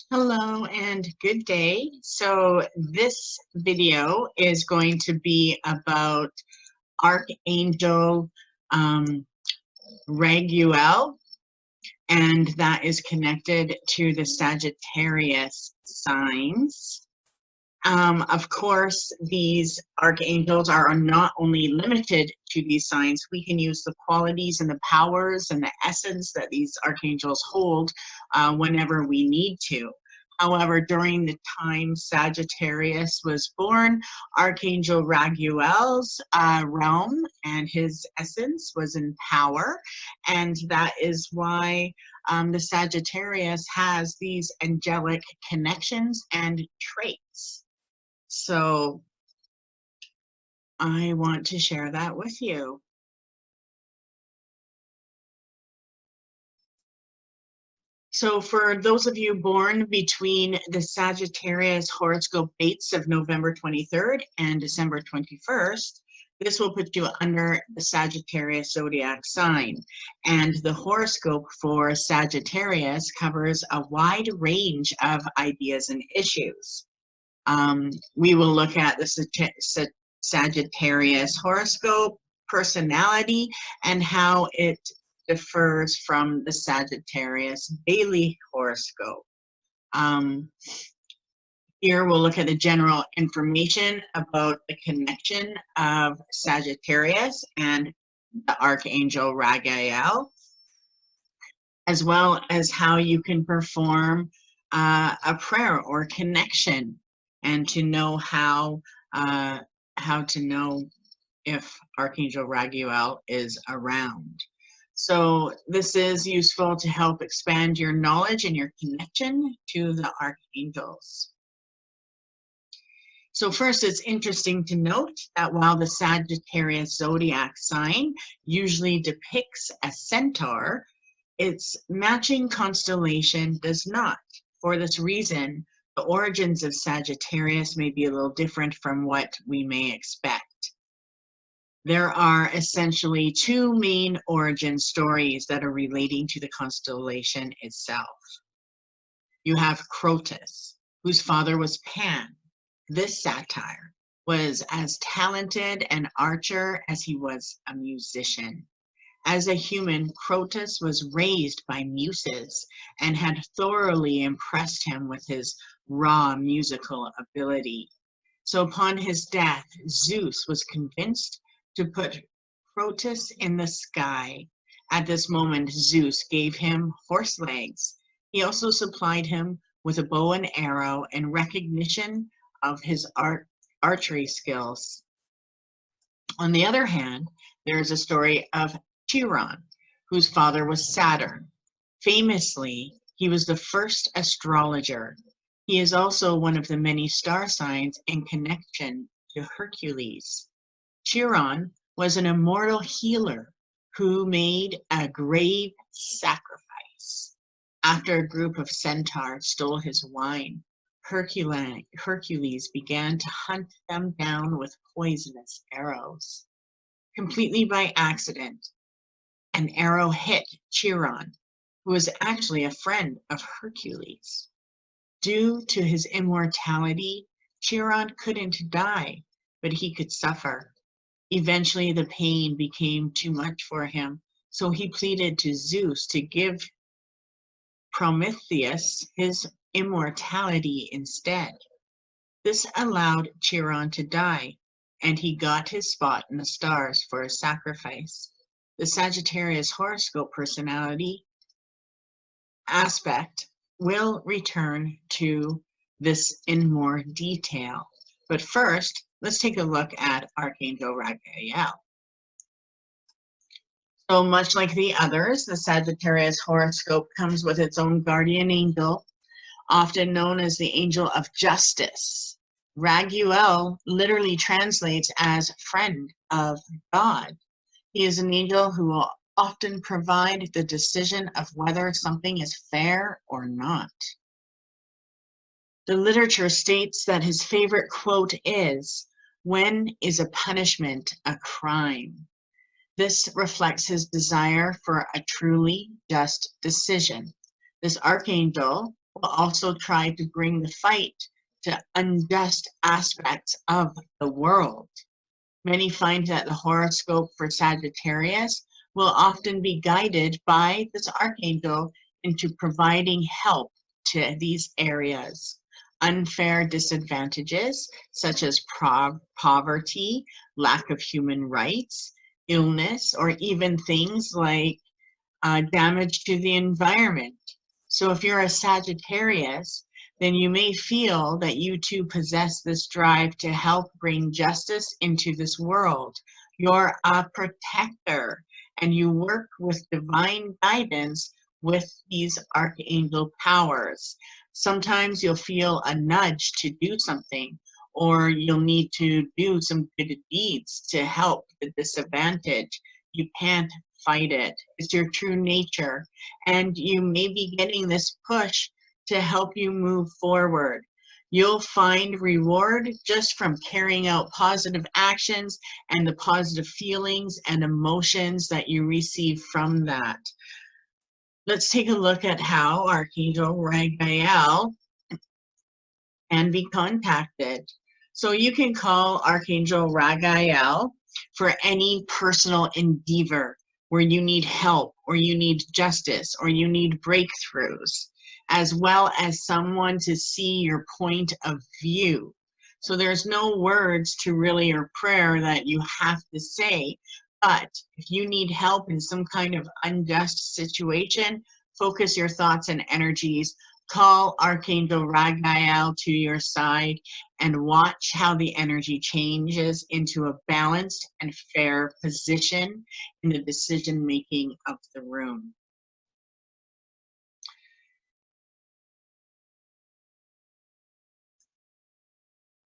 Hello and good day. So this video is going to be about Archangel Raguel, and that is connected to the Sagittarius signs. Of course, these archangels are not only limited to these signs. We can use the qualities and the powers and the essence that these archangels hold whenever we need to. However, during the time Sagittarius was born, Archangel Raguel's realm and his essence was in power, and that is why the Sagittarius has these angelic connections and traits. So I want to share that with you. So for those of you born between the Sagittarius horoscope dates of November 23rd and December 21st, this will put you under the Sagittarius zodiac sign. And the horoscope for Sagittarius covers a wide range of ideas and issues. We will look at the Sagittarius horoscope, personality, and how it differs from the Sagittarius daily horoscope. Here we'll look at the general information about the connection of Sagittarius and the Archangel Raguel, as well as how you can perform a prayer or connection, and to know how to know if Archangel Raguel is around. So this is useful to help expand your knowledge and your connection to the archangels. So first, it's interesting to note that while the Sagittarius zodiac sign usually depicts a centaur, its matching constellation does not. For this reason, the origins of Sagittarius may be a little different from what we may expect. There are essentially two main origin stories that are relating to the constellation itself. You have Crotus, whose father was Pan. This satyr was as talented an archer as he was a musician. As a human, Crotus was raised by muses and had thoroughly impressed him with his raw musical ability. So upon his death, Zeus was convinced to put Crotus in the sky. At this moment, Zeus gave him horse legs. He also supplied him with a bow and arrow in recognition of his archery skills. On the other hand, there is a story of Chiron, whose father was Saturn. Famously, he was the first astrologer. He is also one of the many star signs in connection to Hercules. Chiron was an immortal healer who made a grave sacrifice. After a group of centaurs stole his wine, Hercules began to hunt them down with poisonous arrows. Completely by accident, an arrow hit Chiron, who was actually a friend of Hercules. Due to his immortality, Chiron couldn't die, but he could suffer. Eventually, the pain became too much for him, so he pleaded to Zeus to give Prometheus his immortality instead. This allowed Chiron to die, and he got his spot in the stars for a sacrifice. The Sagittarius horoscope personality aspect will return to this in more detail. But first, let's take a look at Archangel Raguel. So much like the others, the Sagittarius horoscope comes with its own guardian angel, often known as the angel of justice. Raguel literally translates as friend of God. He is an angel who will often provide the decision of whether something is fair or not. The literature states that his favorite quote is, "When is a punishment a crime?" This reflects his desire for a truly just decision. This archangel will also try to bring the fight to unjust aspects of the world. Many find that the horoscope for Sagittarius will often be guided by this archangel into providing help to these areas. Unfair disadvantages such as poverty, lack of human rights, illness, or even things like damage to the environment. So if you're a Sagittarius, then you may feel that you too possess this drive to help bring justice into this world. You're a protector and you work with divine guidance with these archangel powers. Sometimes you'll feel a nudge to do something, or you'll need to do some good deeds to help the disadvantaged. You can't fight it. It's your true nature. And you may be getting this push to help you move forward. You'll find reward just from carrying out positive actions and the positive feelings and emotions that you receive from that. Let's take a look at how Archangel Raguel can be contacted. So you can call Archangel Raguel for any personal endeavor where you need help, or you need justice, or you need breakthroughs, as well as someone to see your point of view. So there's no words to really or prayer that you have to say, but if you need help in some kind of unjust situation, focus your thoughts and energies, call Archangel Raguel to your side, and watch how the energy changes into a balanced and fair position in the decision making of the room.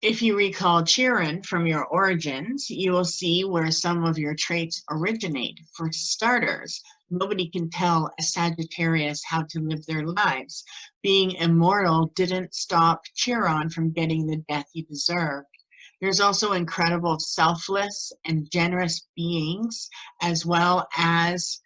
If you recall Chiron from your origins, you will see where some of your traits originate. For starters, nobody can tell a Sagittarius how to live their lives. Being immortal didn't stop Chiron from getting the death he deserved. There's also incredible selfless and generous beings, as well as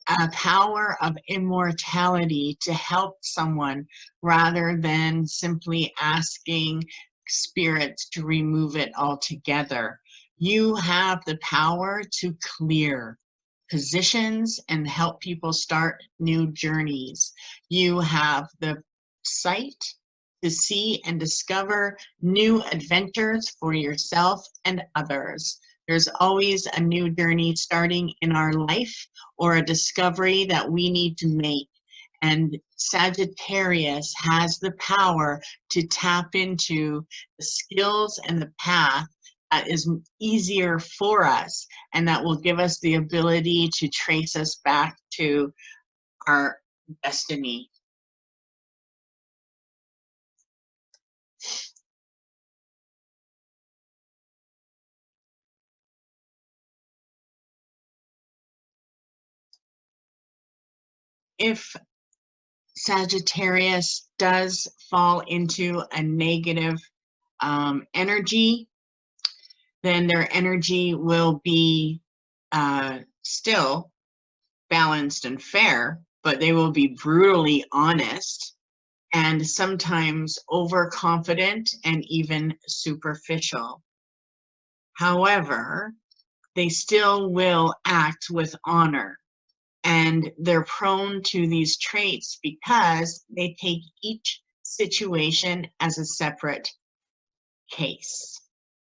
a power of immortality to help someone rather than simply asking spirits to remove it altogether. You have the power to clear positions and help people start new journeys. You have the sight to see and discover new adventures for yourself and others. There's always a new journey starting in our life, or a discovery that we need to make. And Sagittarius has the power to tap into the skills and the path that is easier for us, and that will give us the ability to trace us back to our destiny. If Sagittarius does fall into a negative energy, then their energy will be still balanced and fair, but they will be brutally honest and sometimes overconfident and even superficial. However, they still will act with honor. And they're prone to these traits because they take each situation as a separate case.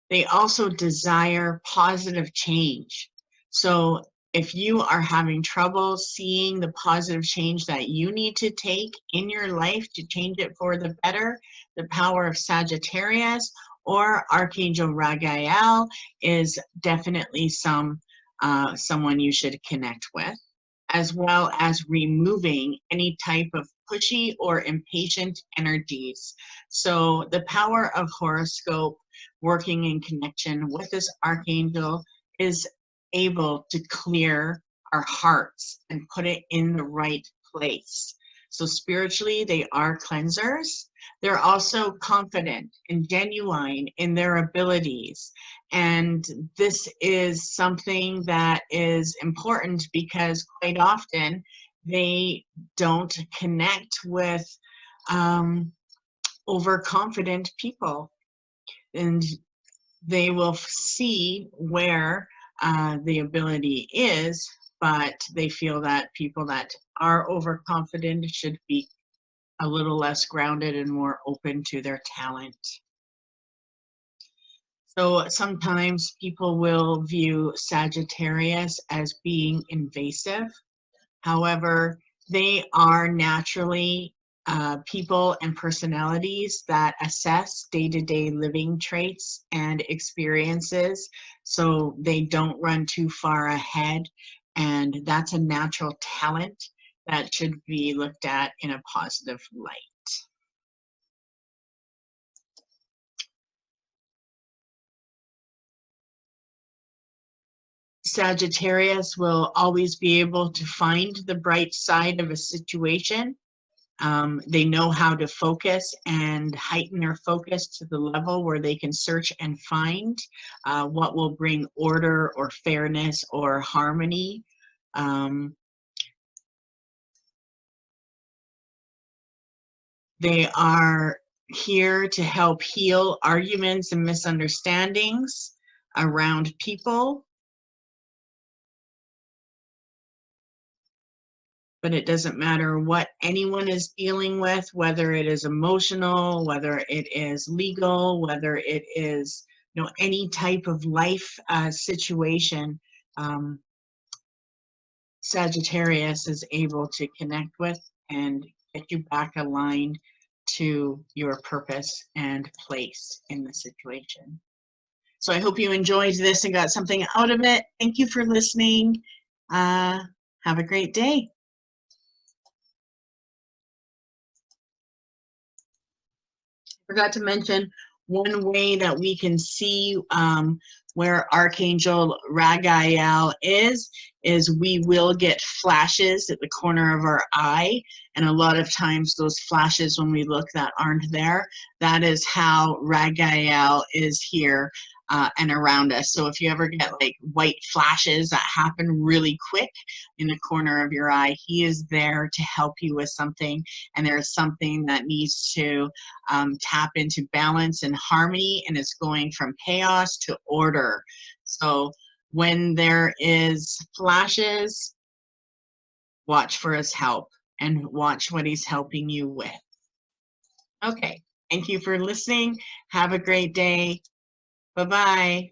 They also desire positive change. So if you are having trouble seeing the positive change that you need to take in your life to change it for the better, the power of Sagittarius or Archangel Raguel is definitely someone you should connect with, as well as removing any type of pushy or impatient energies. So the power of horoscope working in connection with this archangel is able to clear our hearts and put it in the right place. So spiritually, they are cleansers. They're also confident and genuine in their abilities. And this is something that is important because quite often they don't connect with overconfident people, and they will see where the ability is, but they feel that people that are overconfident should be a little less grounded and more open to their talent. So sometimes people will view Sagittarius as being invasive. However, they are naturally people and personalities that assess day-to-day living traits and experiences, so they don't run too far ahead, and that's a natural talent that should be looked at in a positive light. Sagittarius will always be able to find the bright side of a situation. They know how to focus and heighten their focus to the level where they can search and find what will bring order or fairness or harmony. They are here to help heal arguments and misunderstandings around people. But it doesn't matter what anyone is dealing with, whether it is emotional, whether it is legal, whether it is, any type of life situation. Sagittarius is able to connect with and get you back aligned to your purpose and place in the situation. So I hope you enjoyed this and got something out of it. Thank you for listening. Have a great day. Forgot to mention one way that we can see where Archangel Raguel is we will get flashes at the corner of our eye, and a lot of times those flashes when we look that aren't there, that is how Raguel is here and around us. So if you ever get like white flashes that happen really quick in the corner of your eye, he is there to help you with something, and there's something that needs to tap into balance and harmony, and it's going from chaos to order. So when there is flashes, watch for his help and watch what he's helping you with. Okay, thank you for listening. Have a great day. Bye-bye.